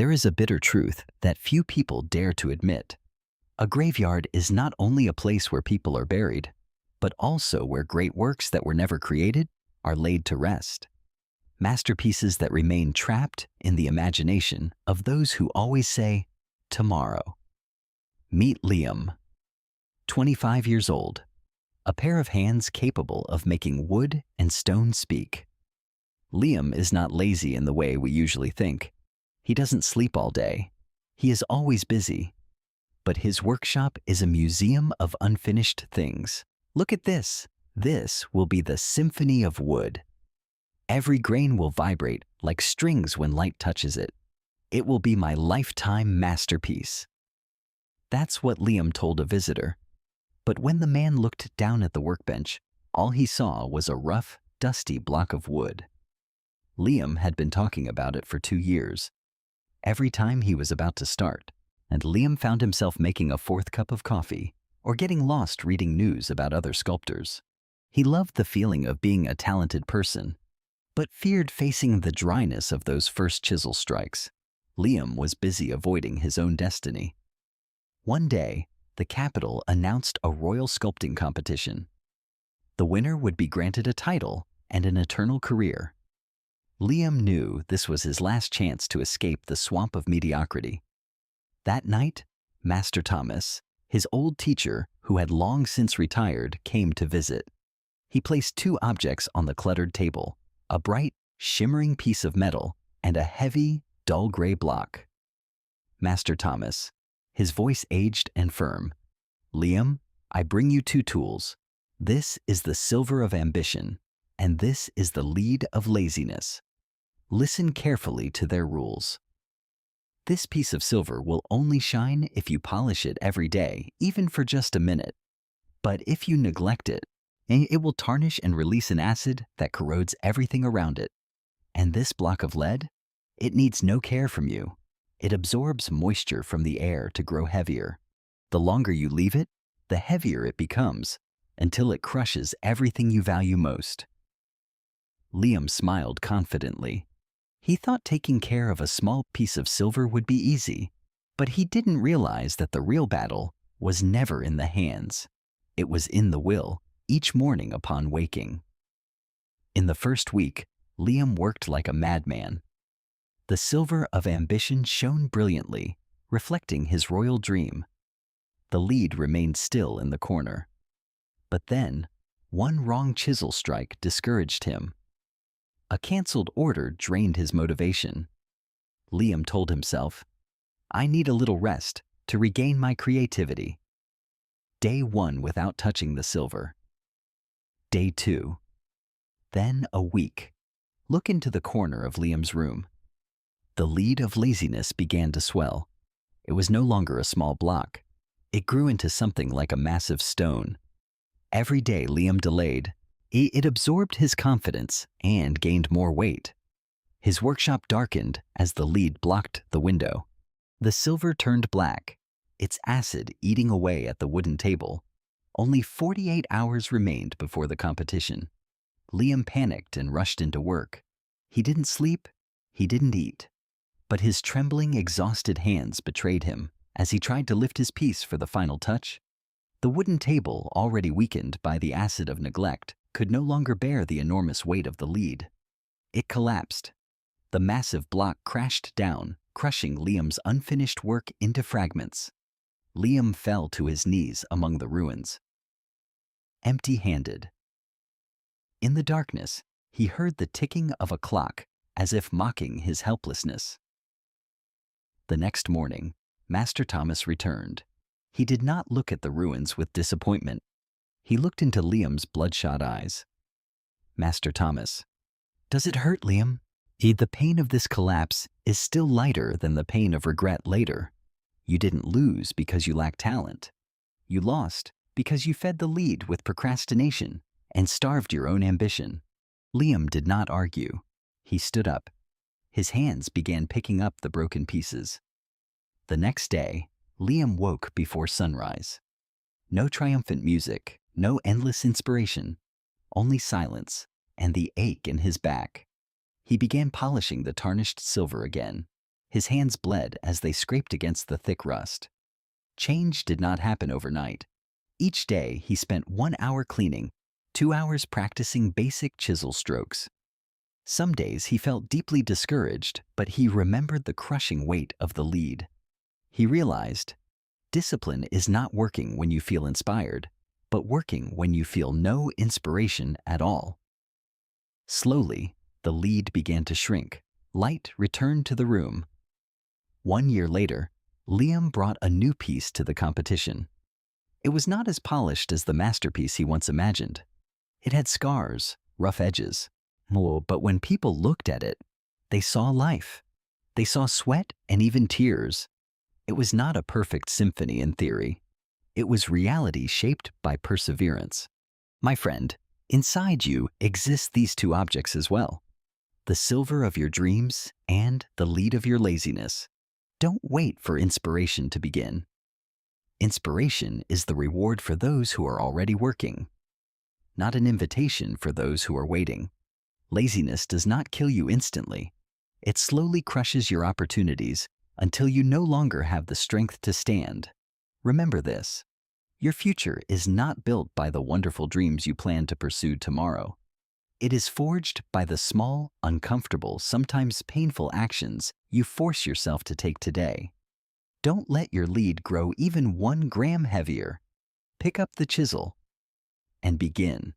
There is a bitter truth that few people dare to admit. A graveyard is not only a place where people are buried, but also where great works that were never created are laid to rest. Masterpieces that remain trapped in the imagination of those who always say, tomorrow. Meet Liam, 25 years old, a pair of hands capable of making wood and stone speak. Liam is not lazy in the way we usually think. He doesn't sleep all day. He is always busy. But his workshop is a museum of unfinished things. Look at this. This will be the symphony of wood. Every grain will vibrate like strings when light touches it. It will be my lifetime masterpiece. That's what Liam told a visitor. But when the man looked down at the workbench, all he saw was a rough, dusty block of wood. Liam had been talking about it for 2 years. Every time he was about to start, and Liam found himself making a 4th cup of coffee or getting lost reading news about other sculptors. He loved the feeling of being a talented person, but feared facing the dryness of those first chisel strikes. Liam was busy avoiding his own destiny. One day, the capital announced a royal sculpting competition. The winner would be granted a title and an eternal career. Liam knew this was his last chance to escape the swamp of mediocrity. That night, Master Thomas, his old teacher who had long since retired, came to visit. He placed 2 objects on the cluttered table, a bright, shimmering piece of metal and a heavy, dull gray block. Master Thomas, his voice aged and firm. Liam, I bring you 2 tools. This is the silver of ambition, and this is the lead of laziness. Listen carefully to their rules. This piece of silver will only shine if you polish it every day, even for just a minute. But if you neglect it, it will tarnish and release an acid that corrodes everything around it. And this block of lead? It needs no care from you. It absorbs moisture from the air to grow heavier. The longer you leave it, the heavier it becomes, until it crushes everything you value most. Liam smiled confidently. He thought taking care of a small piece of silver would be easy, but he didn't realize that the real battle was never in the hands. It was in the will, each morning upon waking. In the first week, Liam worked like a madman. The silver of ambition shone brilliantly, reflecting his royal dream. The lead remained still in the corner. But then, one wrong chisel strike discouraged him. A canceled order drained his motivation. Liam told himself, I need a little rest to regain my creativity. Day 1 without touching the silver. Day 2. Then a week. Look into the corner of Liam's room. The lead of laziness began to swell. It was no longer a small block. It grew into something like a massive stone. Every day Liam delayed. It absorbed his confidence and gained more weight. His workshop darkened as the lead blocked the window. The silver turned black, its acid eating away at the wooden table. Only 48 hours remained before the competition. Liam panicked and rushed into work. He didn't sleep, he didn't eat. But his trembling, exhausted hands betrayed him as he tried to lift his piece for the final touch. The wooden table, already weakened by the acid of neglect, could no longer bear the enormous weight of the lead. It collapsed. The massive block crashed down, crushing Liam's unfinished work into fragments. Liam fell to his knees among the ruins, empty-handed. In the darkness, he heard the ticking of a clock, as if mocking his helplessness. The next morning, Master Thomas returned. He did not look at the ruins with disappointment. He looked into Liam's bloodshot eyes. Master Thomas, does it hurt, Liam? The pain of this collapse is still lighter than the pain of regret later. You didn't lose because you lacked talent. You lost because you fed the lead with procrastination and starved your own ambition. Liam did not argue. He stood up. His hands began picking up the broken pieces. The next day, Liam woke before sunrise. No triumphant music, no endless inspiration, only silence and the ache in his back. He began polishing the tarnished silver again. His hands bled as they scraped against the thick rust. Change did not happen overnight. Each day, he spent 1 hour cleaning, 2 hours practicing basic chisel strokes. Some days he felt deeply discouraged, but he remembered the crushing weight of the lead. He realized, discipline is not working when you feel inspired, but working when you feel no inspiration at all. Slowly, the lead began to shrink. Light returned to the room. 1 year later, Liam brought a new piece to the competition. It was not as polished as the masterpiece he once imagined. It had scars, rough edges. But when people looked at it, they saw life. They saw sweat and even tears. It was not a perfect symphony in theory. It was reality shaped by perseverance. My friend, inside you exist these two objects as well: the silver of your dreams and the lead of your laziness. Don't wait for inspiration to begin. Inspiration is the reward for those who are already working, not an invitation for those who are waiting. Laziness does not kill you instantly. It slowly crushes your opportunities until you no longer have the strength to stand. Remember this: your future is not built by the wonderful dreams you plan to pursue tomorrow. It is forged by the small, uncomfortable, sometimes painful actions you force yourself to take today. Don't let your lead grow even 1 gram heavier. Pick up the chisel and begin.